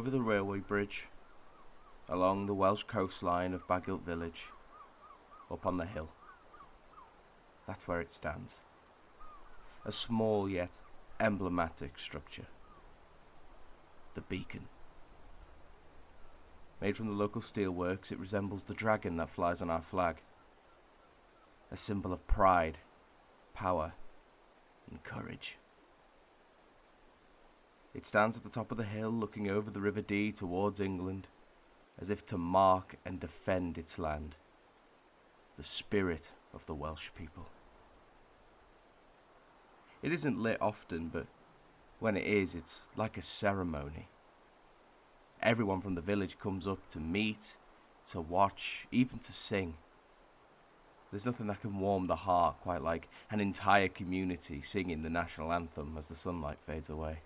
over the railway bridge, along the Welsh coastline of Baghilt village, up on the hill. That's where it stands. A small yet emblematic structure. The beacon. Made from the local steelworks, it resembles the dragon that flies on our flag. A symbol of pride, power, and courage. It stands at the top of the hill, looking over the River Dee towards England, as if to mark and defend its land, the spirit of the Welsh people. It isn't lit often, but when it is, it's like a ceremony. Everyone from the village comes up to meet, to watch, even to sing. There's nothing that can warm the heart quite like an entire community singing the national anthem as the sunlight fades away.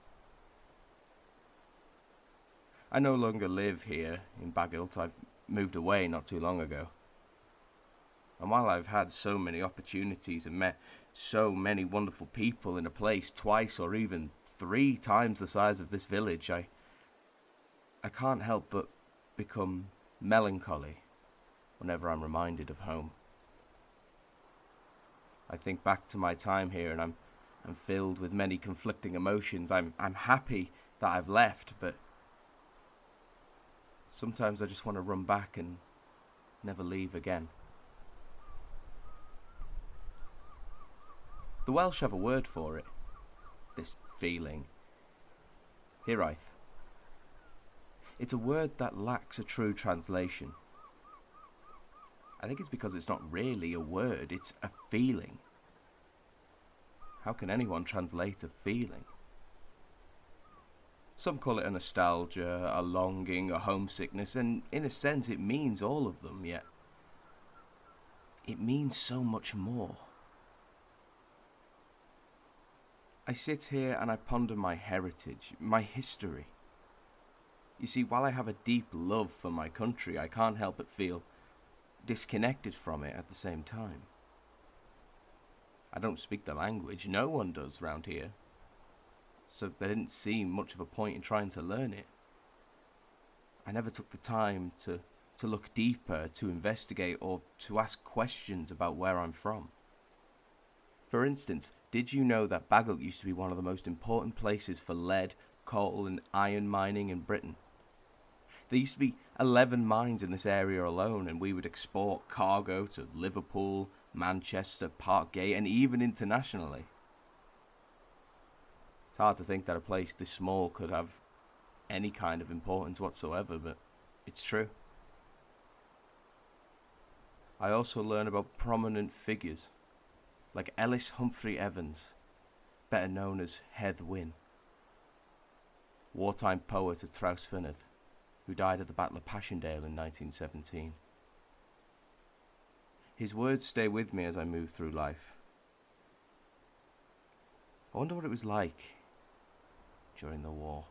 I no longer live here in Baghilt. I've moved away not too long ago. And while I've had so many opportunities and met so many wonderful people in a place twice or even 3 times the size of this village, I can't help but become melancholy whenever I'm reminded of home. I think back to my time here and I'm filled with many conflicting emotions. I'm happy that I've left, but sometimes I just want to run back and never leave again. The Welsh have a word for it, this feeling. Hiraeth. It's a word that lacks a true translation. I think it's because it's not really a word, it's a feeling. How can anyone translate a feeling? Some call it a nostalgia, a longing, a homesickness, and in a sense it means all of them, yet it means so much more. I sit here and I ponder my heritage, my history. You see, while I have a deep love for my country, I can't help but feel disconnected from it at the same time. I don't speak the language, no one does round here, so there didn't seem much of a point in trying to learn it. I never took the time to look deeper, to investigate, or to ask questions about where I'm from. For instance, did you know that Baghilt used to be one of the most important places for lead, coal and iron mining in Britain? There used to be 11 mines in this area alone, and we would export cargo to Liverpool, Manchester, Parkgate, and even internationally. It's hard to think that a place this small could have any kind of importance whatsoever, but it's true. I also learn about prominent figures, like Ellis Humphrey Evans, better known as Hedd Wyn, wartime poet of Trawsfynydd, who died at the Battle of Passchendaele in 1917. His words stay with me as I move through life. I wonder what it was like during the war.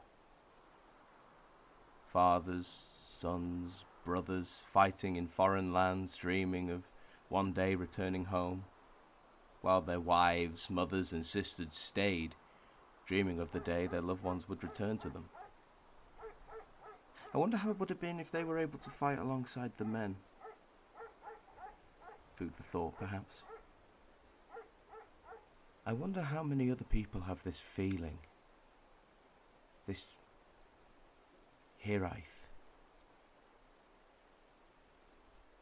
Fathers, sons, brothers fighting in foreign lands, dreaming of one day returning home, while their wives, mothers and sisters stayed, dreaming of the day their loved ones would return to them. I wonder how it would have been if they were able to fight alongside the men. Food for thought, perhaps. I wonder how many other people have this feeling. This Hiraeth.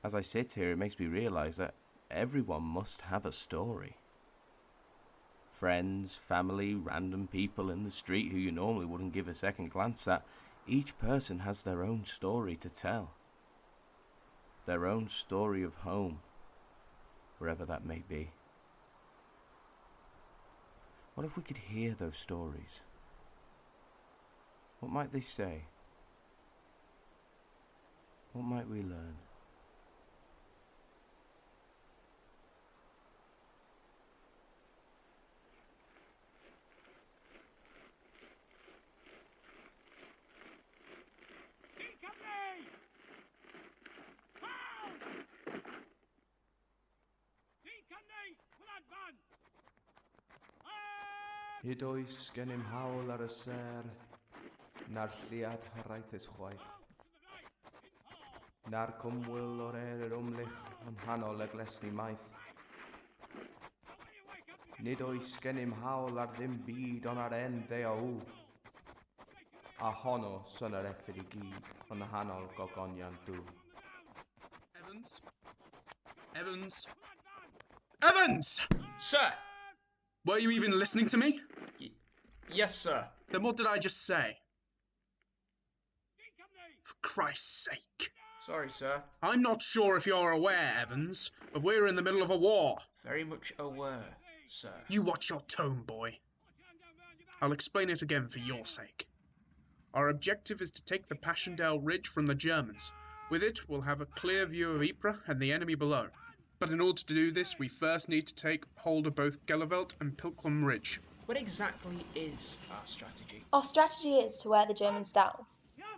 As I sit here, it makes me realise that everyone must have a story. Friends, family, random people in the street who you normally wouldn't give a second glance at. Each person has their own story to tell. Their own story of home, wherever that may be. What if we could hear those stories? What might they say? What might we learn? Hyd oes gennym hawl ar y ser, Na'r lliad Hiraeth is chwaith. Na'r cwmwyl o'r ymlich yn hanol y glesni maith. Nid oes gennym hawl ar ddim byd ond ar en ddeo. A honno son yr effyd I gyd yn hanol gogonian dŵ. Evans? Evans? Evans! Sir! Were you even listening to me? Yes, sir. Then what did I just say? For Christ's sake. Sorry, sir. I'm not sure if you're aware, Evans, but we're in the middle of a war. Very much aware, sir. You watch your tone, boy. I'll explain it again for your sake. Our objective is to take the Passchendaele Ridge from the Germans. With it, we'll have a clear view of Ypres and the enemy below. But in order to do this, we first need to take hold of both Gellivelt and Pilklam Ridge. What exactly is our strategy? Our strategy is to wear the Germans down.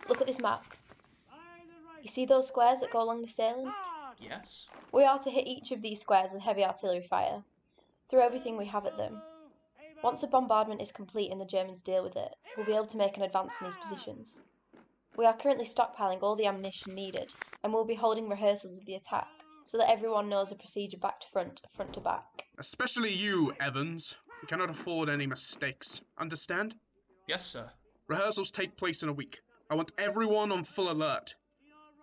Look at this map. You see those squares that go along the salient? Yes. We are to hit each of these squares with heavy artillery fire. Throw everything we have at them. Once the bombardment is complete and the Germans deal with it, we'll be able to make an advance in these positions. We are currently stockpiling all the ammunition needed, and we'll be holding rehearsals of the attack, so that everyone knows the procedure back to front to back. Especially you, Evans. We cannot afford any mistakes. Understand? Yes, sir. Rehearsals take place in a week. I want everyone on full alert.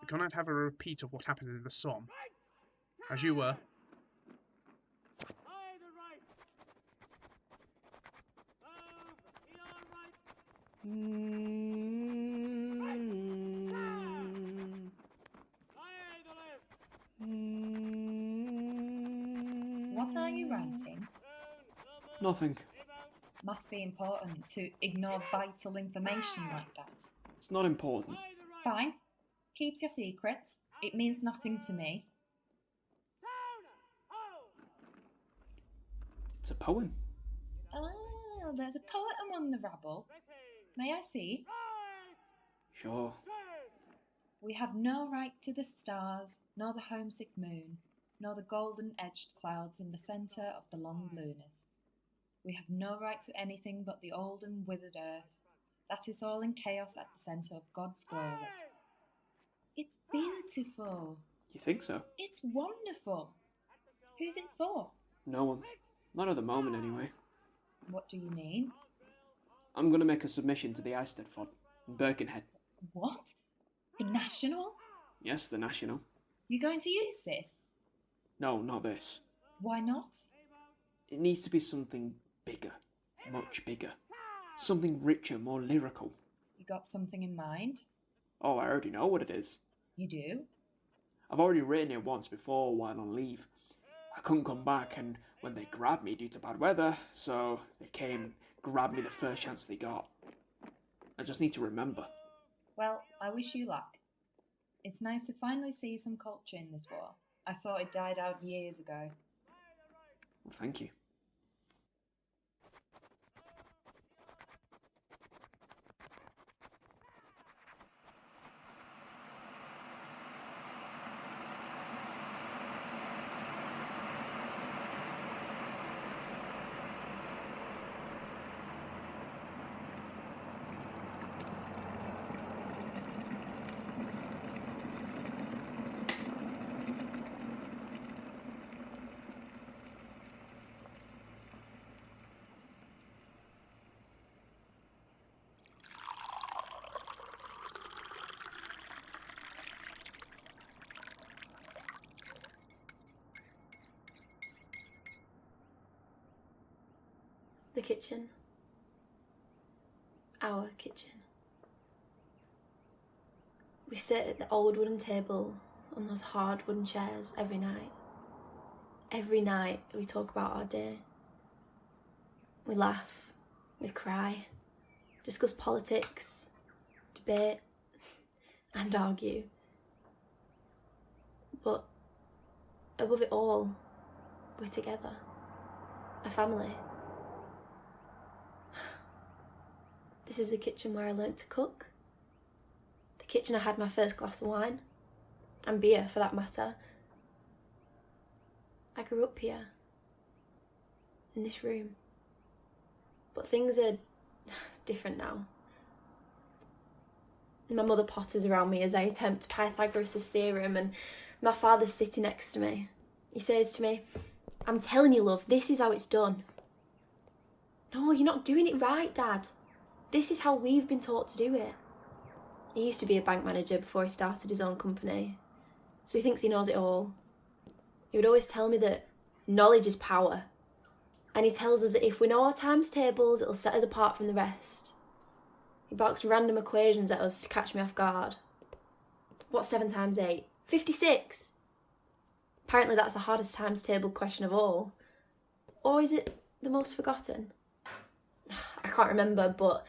We cannot have a repeat of what happened in the Somme. As you were. What are you writing? Nothing. Must be important to ignore vital information like that. It's not important. Fine. Keep your secrets. It means nothing to me. It's a poem. Ah, there's a poet among the rabble. May I see? Sure. We have no right to the stars, nor the homesick moon, nor the golden-edged clouds in the centre of the long blueness. We have no right to anything but the old and withered earth. That is all in chaos at the centre of God's glory. It's beautiful. You think so? It's wonderful. Who's it for? No one. Not at the moment, anyway. What do you mean? I'm going to make a submission to the Eisteddfod in Birkenhead. What? The National? Yes, the National. You going to use this? No, not this. Why not? It needs to be something bigger. Much bigger. Something richer, more lyrical. You got something in mind? Oh, I already know what it is. You do? I've already written it once before while on leave. I couldn't come back, and when they grabbed me due to bad weather, so they came and grabbed me the first chance they got. I just need to remember. Well, I wish you luck. It's nice to finally see some culture in this war. I thought it died out years ago. Well, thank you. The kitchen. Our kitchen. We sit at the old wooden table on those hard wooden chairs every night. Every night we talk about our day. We laugh, we cry, discuss politics, debate, and argue. But above it all, we're together. A family. This is the kitchen where I learnt to cook. The kitchen I had my first glass of wine. And beer, for that matter. I grew up here. In this room. But things are different now. My mother potters around me as I attempt Pythagoras' theorem, and my father's sitting next to me. He says to me, "I'm telling you, love, this is how it's done." "No, you're not doing it right, Dad. This is how we've been taught to do it." He used to be a bank manager before he started his own company, so he thinks he knows it all. He would always tell me that knowledge is power, and he tells us that if we know our times tables, it'll set us apart from the rest. He barks random equations at us to catch me off guard. What's 7 times 8? 56! Apparently that's the hardest times table question of all. Or is it the most forgotten? I can't remember, but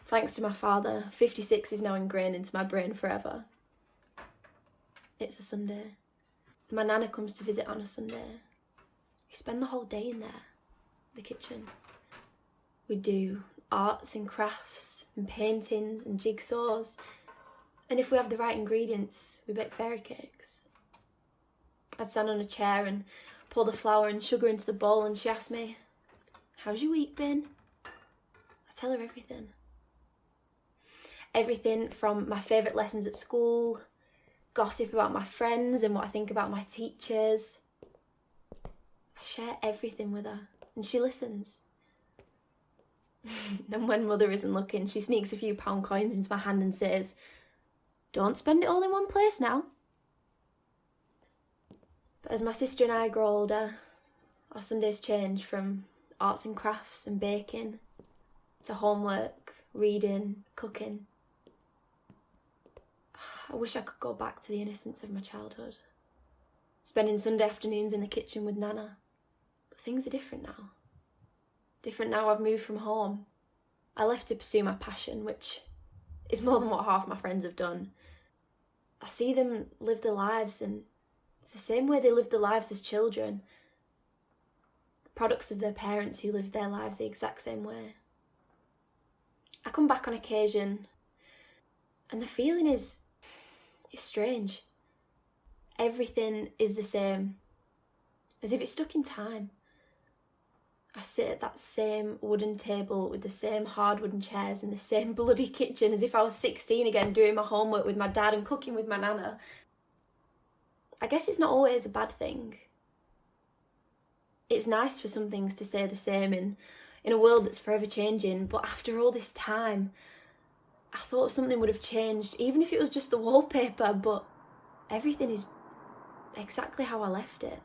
thanks to my father, 56 is now ingrained into my brain forever. It's a Sunday. My nana comes to visit on a Sunday. We spend the whole day in there, the kitchen. We do arts and crafts and paintings and jigsaws, and if we have the right ingredients, we bake fairy cakes. I'd stand on a chair and pour the flour and sugar into the bowl, and she asked me, "How's your week been?" I tell her everything. Everything from my favourite lessons at school, gossip about my friends and what I think about my teachers. I share everything with her, and she listens. And when Mother isn't looking, she sneaks a few pound coins into my hand and says, "Don't spend it all in one place now." But as my sister and I grow older, our Sundays change from arts and crafts and baking to homework, reading, cooking. I wish I could go back to the innocence of my childhood, spending Sunday afternoons in the kitchen with Nana. But things are different now. Different now I've moved from home. I left to pursue my passion, which is more than what half my friends have done. I see them live their lives, and it's the same way they lived their lives as children. Products of their parents who lived their lives the exact same way. I come back on occasion, and the feeling is strange. Everything is the same, as if it's stuck in time. I sit at that same wooden table with the same hard wooden chairs in the same bloody kitchen as if I was 16 again, doing my homework with my dad and cooking with my nana. I guess it's not always a bad thing. It's nice for some things to stay the same in a world that's forever changing, but after all this time, I thought something would have changed, even if it was just the wallpaper, but everything is exactly how I left it.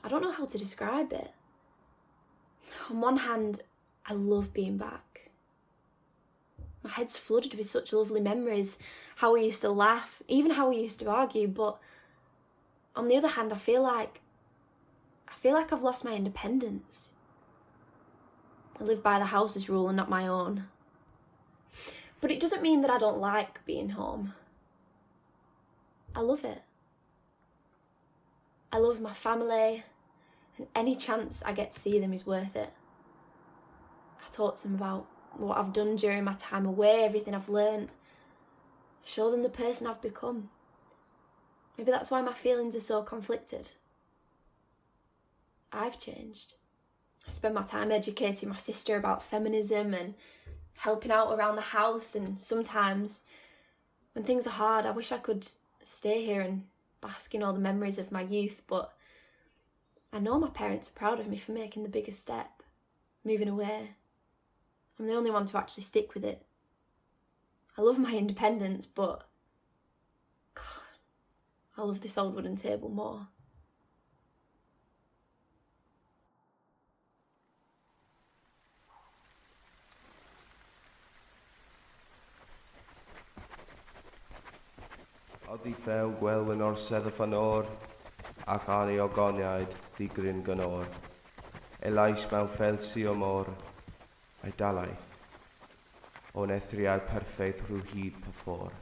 I don't know how to describe it. On one hand, I love being back. My head's flooded with such lovely memories, how we used to laugh, even how we used to argue, but on the other hand, I feel like I've lost my independence. I live by the house's rule and not my own. But it doesn't mean that I don't like being home. I love it. I love my family, and any chance I get to see them is worth it. I talk to them about what I've done during my time away, everything I've learnt. Show them the person I've become. Maybe that's why my feelings are so conflicted. I've changed. I spend my time educating my sister about feminism and helping out around the house, and sometimes when things are hard, I wish I could stay here and bask in all the memories of my youth, but I know my parents are proud of me for making the biggest step, moving away. I'm the only one to actually stick with it. I love my independence, but God, I love this old wooden table more. Oddi fewn gwelwyn o'r seddf yn o'r, ac ani o goniaid ddigryn gynor. Elais mewn felsi o môr, a'i dalaeth. O'n ethriad perffaith rhyw hyd pyffôr.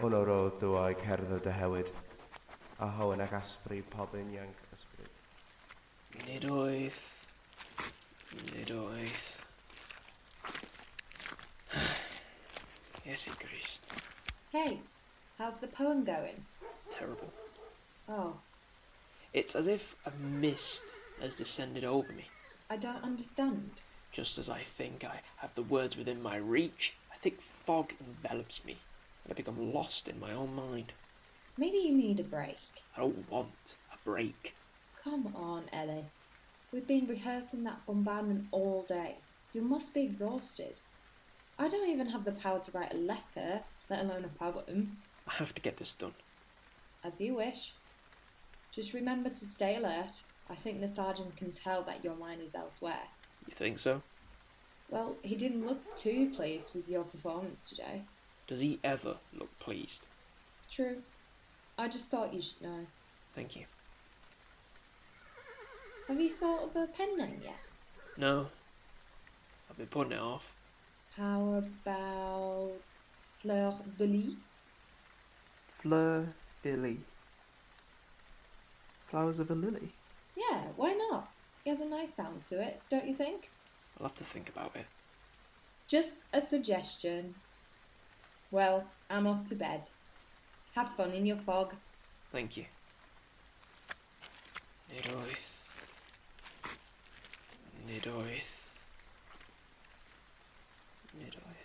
O'n o'r oedd dwy cerdded y hewyd, a hoen ag asbri pobyn ianc ysbryd. Nid oedd. Nid oedd. Iesu Grist. Hey, how's the poem going? Terrible. Oh, It's as if a mist has descended over me. I don't understand. Just as I think I have the words within my reach, a thick fog envelops me. and I become lost in my own mind. Maybe you need a break. I don't want a break. Come on, Ellis. We've been rehearsing that bombardment all day. You must be exhausted. I don't even have the power to write a letter, let alone a poem. I have to get this done. As you wish. Just remember to stay alert. I think the sergeant can tell that your mind is elsewhere. You think so? Well, he didn't look too pleased with your performance today. Does he ever look pleased? True. I just thought you should know. Thank you. Have you thought of a pen name yet? No. I've been putting it off. How about Fleur de Lis? Fleur de lis. Flowers of a lily? Yeah, why not? It has a nice sound to it, don't you think? I'll have to think about it. Just a suggestion. Well, I'm off to bed. Have fun in your fog. Thank you. Hiraeth. Hiraeth. Hiraeth.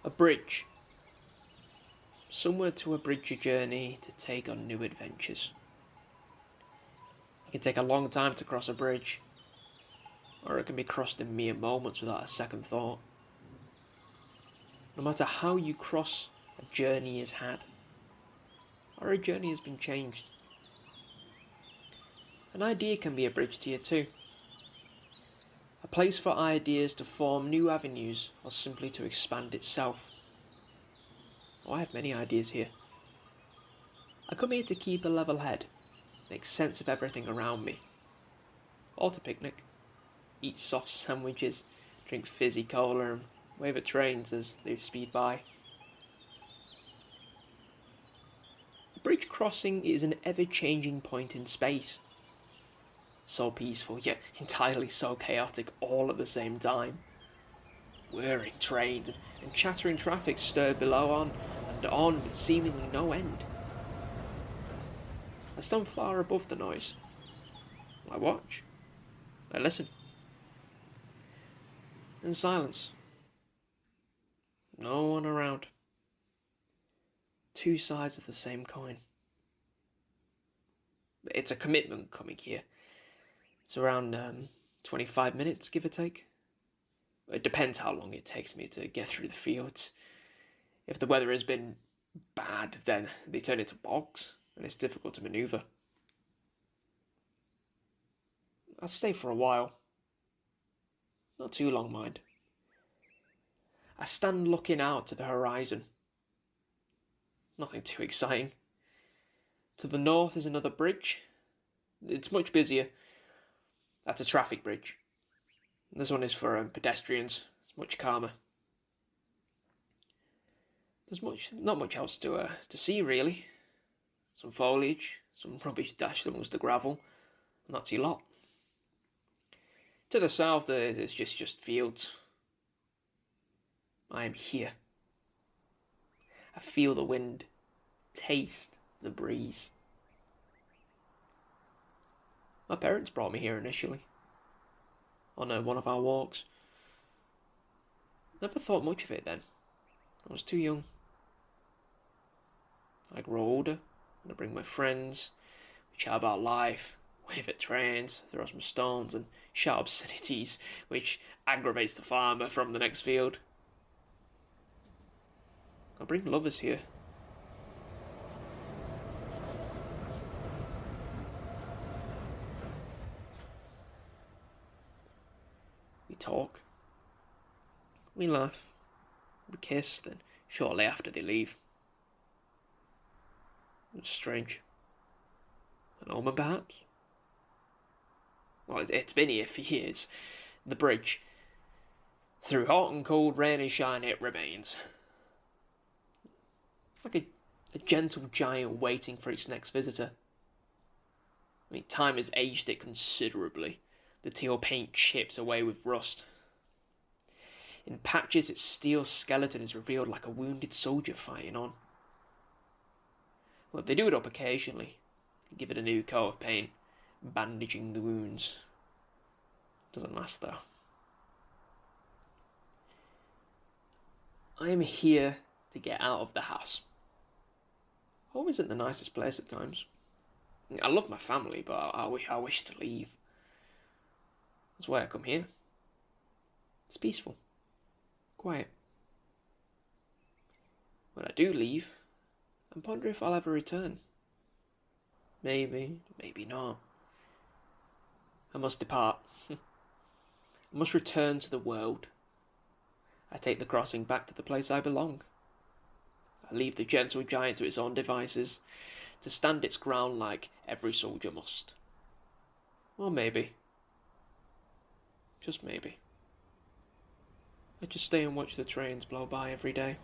A bridge. Somewhere to abridge a journey to take on new adventures. It can take a long time to cross a bridge, or it can be crossed in mere moments without a second thought. No matter how you cross, a journey is had, or a journey has been changed. An idea can be a bridge to you too. A place for ideas to form new avenues or simply to expand itself. Oh, I have many ideas here. I come here to keep a level head, make sense of everything around me. Or to picnic, eat soft sandwiches, drink fizzy cola and wave at trains as they speed by. A bridge crossing is an ever-changing point in space. So peaceful, yet entirely so chaotic all at the same time. Whirring trains and chattering traffic stirred below on and on with seemingly no end. I stand far above the noise. I watch. I listen. In silence. No one around. Two sides of the same coin. It's a commitment coming here. It's around 25 minutes, give or take. It depends how long it takes me to get through the fields. If the weather has been bad, then they turn into bogs, and it's difficult to manoeuvre. I'll stay for a while. Not too long, mind. I stand looking out to the horizon. Nothing too exciting. To the north is another bridge. It's much busier. That's a traffic bridge. This one is for pedestrians. It's much calmer. There's not much else to see really. Some foliage, some rubbish dashed amongst the gravel, and that's your lot. To the south, it's just fields. I am here. I feel the wind, taste the breeze. My parents brought me here initially, on one of our walks. Never thought much of it then. I was too young. I grow older, and I bring my friends. We chat about life, wave at trains, throw some stones, and shout obscenities, which aggravates the farmer from the next field. I bring lovers here. We talk. We laugh. We kiss, then shortly after they leave. It's strange. An omen, perhaps? Well, it's been here for years. The bridge. Through hot and cold, rain and shine, it remains. It's like a gentle giant waiting for its next visitor. time has aged it considerably. The teal paint chips away with rust. In patches, its steel skeleton is revealed like a wounded soldier fighting on. Well, they do it up occasionally. Give it a new coat of paint, bandaging the wounds. Doesn't last though. I am here to get out of the house. Home isn't the nicest place at times. I love my family, but I wish to leave. That's why I come here. It's peaceful. Quiet. When I do leave, I ponder if I'll ever return. Maybe, maybe not. I must depart. I must return to the world. I take the crossing back to the place I belong. I leave the gentle giant to its own devices, to stand its ground like every soldier must. Or maybe, just maybe, I just stay and watch the trains blow by every day.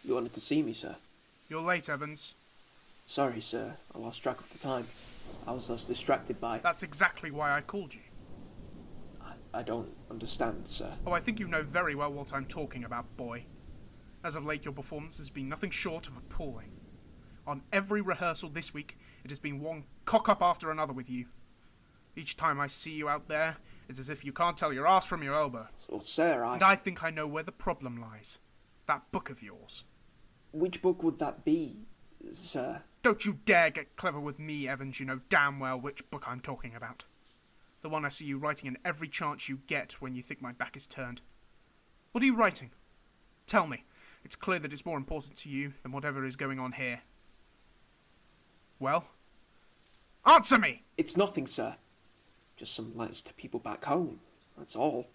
You wanted to see me, sir? You're late, Evans. Sorry, sir. I lost track of the time. I was distracted by... That's exactly why I called you. I don't understand, sir. Oh, I think you know very well what I'm talking about, boy. As of late, your performance has been nothing short of appalling. On every rehearsal this week, it has been one cock-up after another with you. Each time I see you out there, it's as if you can't tell your ass from your elbow. Well, sir, And I think I know where the problem lies. That book of yours. Which book would that be, sir? Don't you dare get clever with me, Evans. You know damn well which book I'm talking about. The one I see you writing in every chance you get when you think my back is turned. What are you writing? Tell me. It's clear that it's more important to you than whatever is going on here. Well? Answer me! It's nothing, sir. Just some letters to people back home. That's all.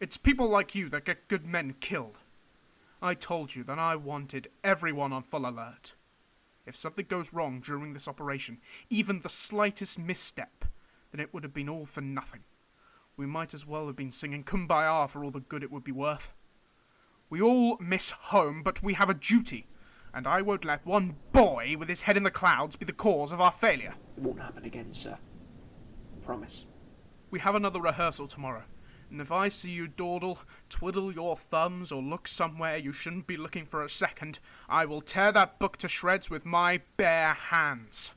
It's people like you that get good men killed. I told you that I wanted everyone on full alert. If something goes wrong during this operation, even the slightest misstep, then it would have been all for nothing. We might as well have been singing Kumbaya for all the good it would be worth. We all miss home, but we have a duty, and I won't let one boy with his head in the clouds be the cause of our failure. It won't happen again, sir. Promise. We have another rehearsal tomorrow, and if I see you dawdle, twiddle your thumbs, or look somewhere you shouldn't be looking for a second, I will tear that book to shreds with my bare hands.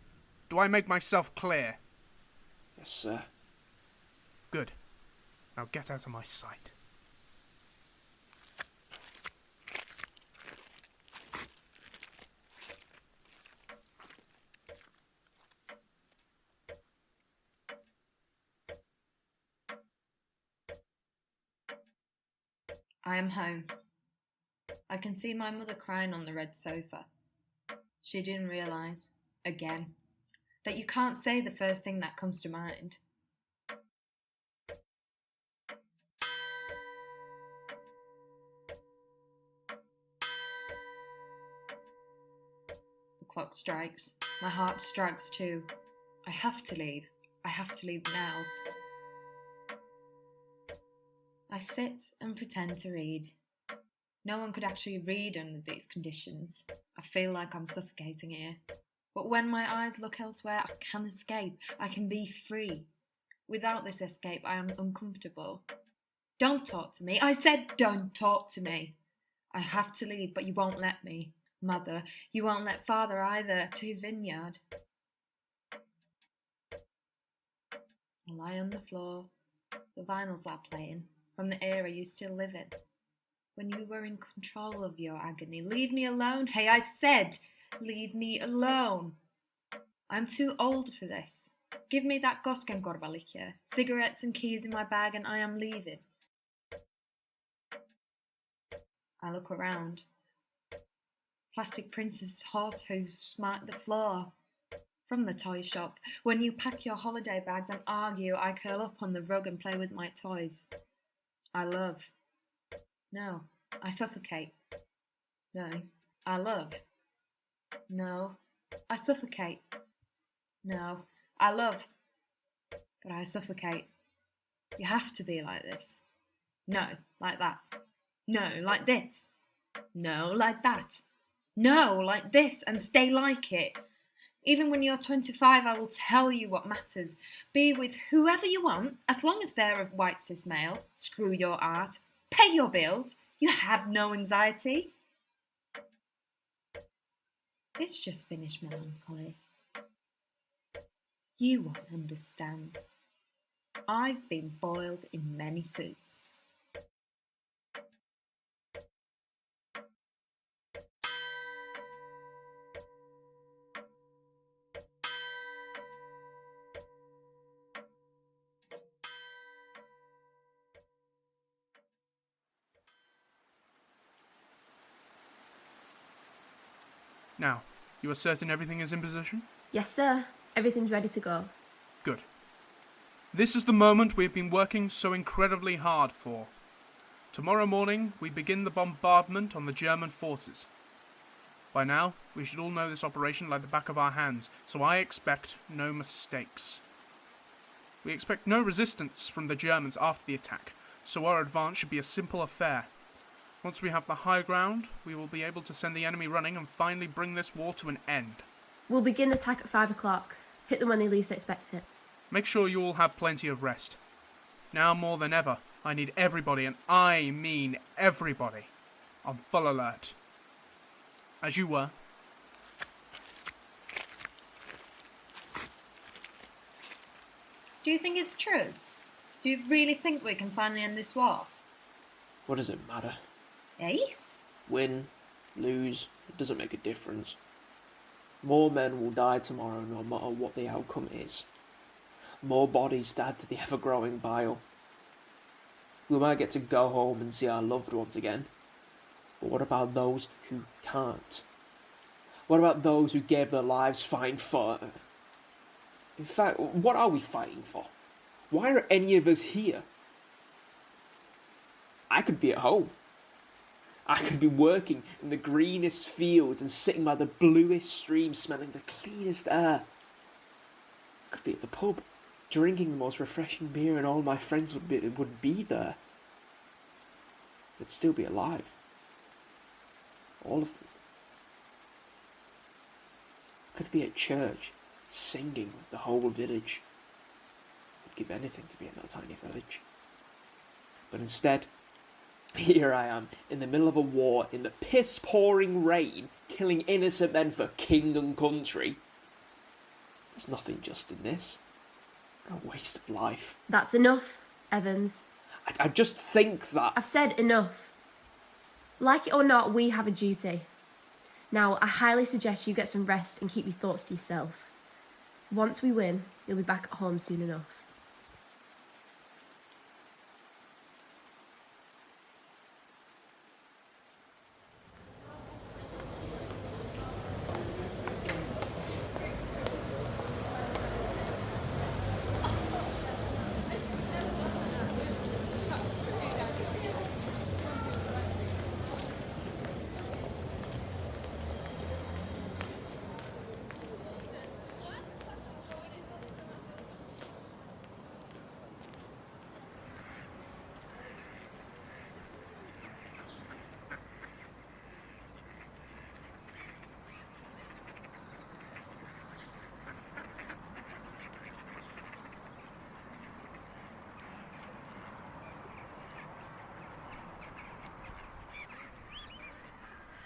Do I make myself clear? Yes, sir. Good. Now get out of my sight. I am home. I can see my mother crying on the red sofa. She didn't realise, again, that you can't say the first thing that comes to mind. The clock strikes. My heart strikes too. I have to leave. I have to leave now. I sit and pretend to read. No one could actually read under these conditions. I feel like I'm suffocating here. But when my eyes look elsewhere, I can escape. I can be free. Without this escape, I am uncomfortable. Don't talk to me. I said don't talk to me. I have to leave, but you won't let me. Mother, you won't let Father either, to his vineyard. I lie on the floor. The vinyls are playing. From the era you still live in. When you were in control of your agony. Leave me alone. Hey, I said, leave me alone. I'm too old for this. Give me that Gosken Gorbalikya, cigarettes and keys in my bag, and I am leaving. I look around. Plastic princess horse hooves mark the floor. From the toy shop. When you pack your holiday bags and argue, I curl up on the rug and play with my toys. I love. No, I suffocate. No, I love. No, I suffocate. No, I love. But I suffocate. You have to be like this. No, like that. No, like this. No, like that. No, like this, and stay like it. Even when you're 25, I will tell you what matters. Be with whoever you want, as long as they're a white cis male. Screw your art. Pay your bills. You have no anxiety. It's just finished melancholy. You won't understand. I've been boiled in many soups. Now, you are certain everything is in position? Yes, sir. Everything's ready to go. Good. This is the moment we've been working so incredibly hard for. Tomorrow morning, we begin the bombardment on the German forces. By now, we should all know this operation like the back of our hands, so I expect no mistakes. We expect no resistance from the Germans after the attack, so our advance should be a simple affair. Once we have the high ground, we will be able to send the enemy running and finally bring this war to an end. We'll begin the attack at 5 o'clock. Hit them when they least expect it. Make sure you all have plenty of rest. Now more than ever, I need everybody, and I mean everybody, on full alert. As you were. Do you think it's true? Do you really think we can finally end this war? What does it matter? Eh? Win, lose, it doesn't make a difference. More men will die tomorrow no matter what the outcome is. More bodies to add to the ever-growing pile. We might get to go home and see our loved ones again. But what about those who can't? What about those who gave their lives fighting for... In fact, what are we fighting for? Why are any of us here? I could be at home. I could be working in the greenest fields and sitting by the bluest stream smelling the cleanest air. I could be at the pub, drinking the most refreshing beer, and all my friends would be there. They'd still be alive. All of them. I could be at church, singing with the whole village. I'd give anything to be in that tiny village. But instead, here I am, in the middle of a war, in the piss-pouring rain, killing innocent men for king and country. There's nothing just in this. A waste of life. That's enough, Evans. I just think that... I've said enough. Like it or not, we have a duty. Now, I highly suggest you get some rest and keep your thoughts to yourself. Once we win, you'll be back at home soon enough.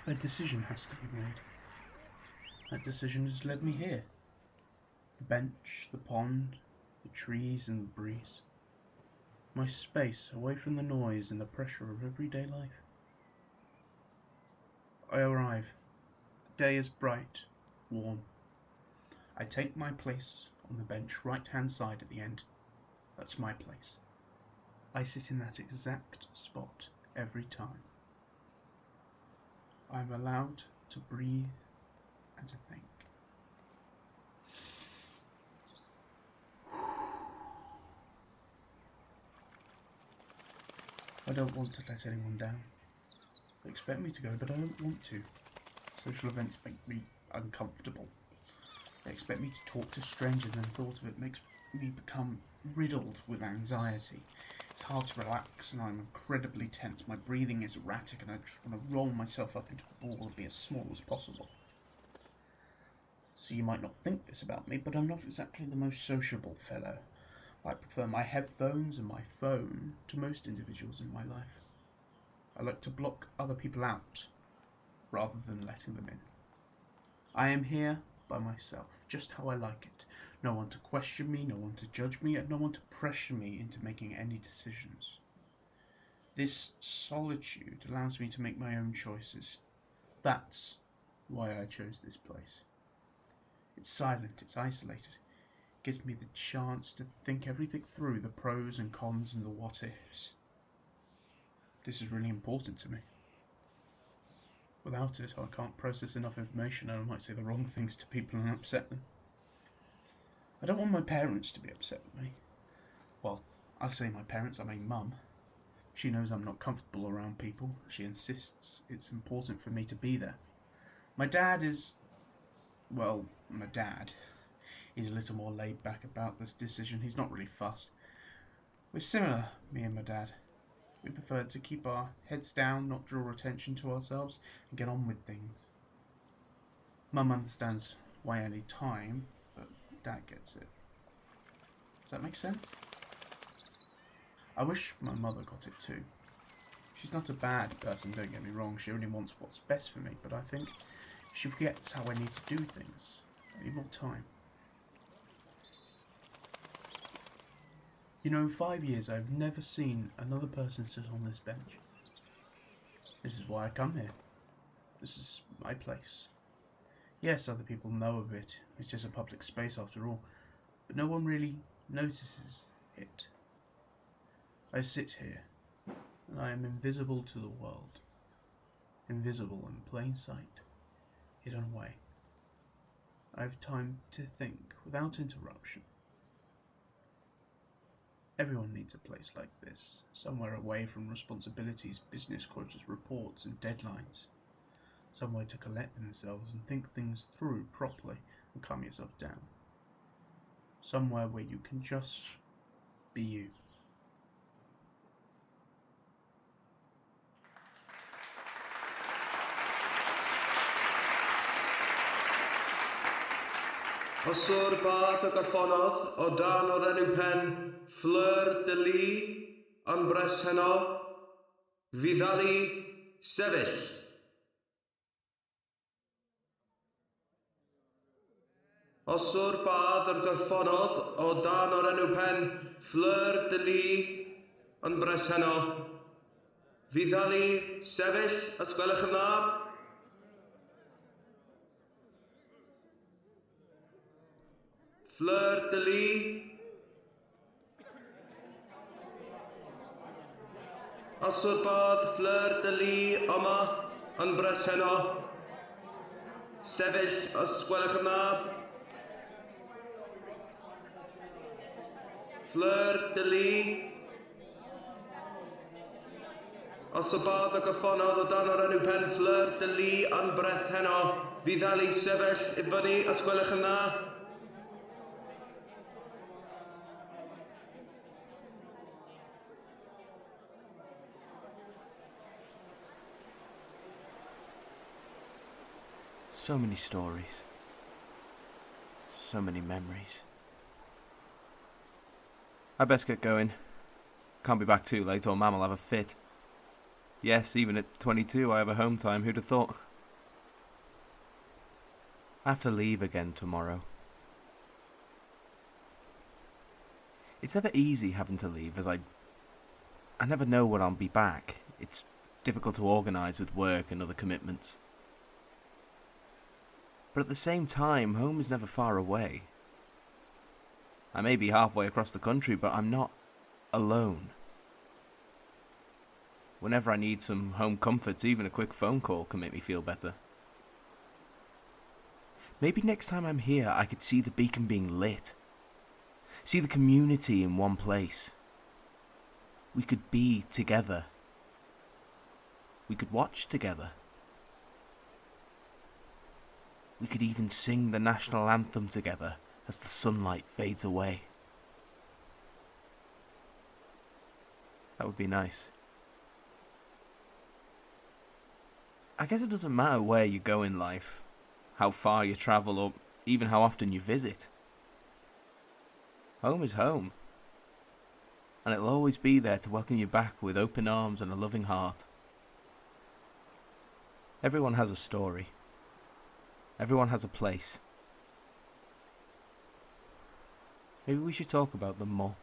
A decision has to be made. That decision has led me here. The bench, the pond, the trees and the breeze. My space away from the noise and the pressure of everyday life. I arrive. The day is bright, warm. I take my place on the bench right-hand side at the end. That's my place. I sit in that exact spot every time. I'm allowed to breathe and to think. I don't want to let anyone down. They expect me to go, but I don't want to. Social events make me uncomfortable. They expect me to talk to strangers, and the thought of it makes me become riddled with anxiety. It's hard to relax, and I'm incredibly tense. My breathing is erratic, and I just want to roll myself up into a ball and be as small as possible. So you might not think this about me, but I'm not exactly the most sociable fellow. I prefer my headphones and my phone to most individuals in my life. I like to block other people out, rather than letting them in. I am here by myself, just how I like it. No one to question me, no one to judge me, and no one to pressure me into making any decisions. This solitude allows me to make my own choices. That's why I chose this place. It's silent, it's isolated. It gives me the chance to think everything through, the pros and cons and the what ifs. This is really important to me. Without it, I can't process enough information, and I might say the wrong things to people and upset them. I don't want my parents to be upset with me. Well, I say my parents, I mean Mum. She knows I'm not comfortable around people. She insists it's important for me to be there. My dad is... well, my dad. He's a little more laid back about this decision. He's not really fussed. We're similar, me and my dad. We prefer to keep our heads down, not draw attention to ourselves, and get on with things. Mum understands why I need time, but Dad gets it. Does that make sense? I wish my mother got it too. She's not a bad person, don't get me wrong. She only wants what's best for me, but I think she forgets how I need to do things. I need more time. You know, in 5 years, I've never seen another person sit on this bench. This is why I come here. This is my place. Yes, other people know of it. It's just a public space after all. But no one really notices it. I sit here, and I am invisible to the world. Invisible in plain sight, hidden away. I have time to think without interruption. Everyone needs a place like this, somewhere away from responsibilities, business quotas, reports and deadlines. Somewhere to collect themselves and think things through properly and calm yourself down. Somewhere where you can just be you. Osor bath y gaffonodd o dan o'r enw pen Fleur de Lis yn bres heno, Fidali sefyll. Osor bath yr gaffonodd o dan o'r enw pen Fleur de Lis yn bres heno, Fidali sefyll, os gwelwch yn dda. Fleur de Lis. Osor bod Fleur de Lis yma yn bres heno. Sefyll os gwelwch yn dda. Fleur de Lis. Osor bod y gaffonodd o dan o'r enw pen Fleur de Lis yn breth heno. Fidali sefyll i fyny os gwelwch yn dda. So many stories. So many memories. I best get going. Can't be back too late or Mum will have a fit. Yes, even at 22 I have a home time, who'd have thought? I have to leave again tomorrow. It's never easy having to leave, as I never know when I'll be back. It's difficult to organise with work and other commitments. But at the same time, home is never far away. I may be halfway across the country, but I'm not alone. Whenever I need some home comforts, even a quick phone call can make me feel better. Maybe next time I'm here, I could see the beacon being lit. See the community in one place. We could be together. We could watch together. We could even sing the national anthem together as the sunlight fades away. That would be nice. I guess it doesn't matter where you go in life, how far you travel, or even how often you visit. Home is home. And it'll always be there to welcome you back with open arms and a loving heart. Everyone has a story. Everyone has a place. Maybe we should talk about them more.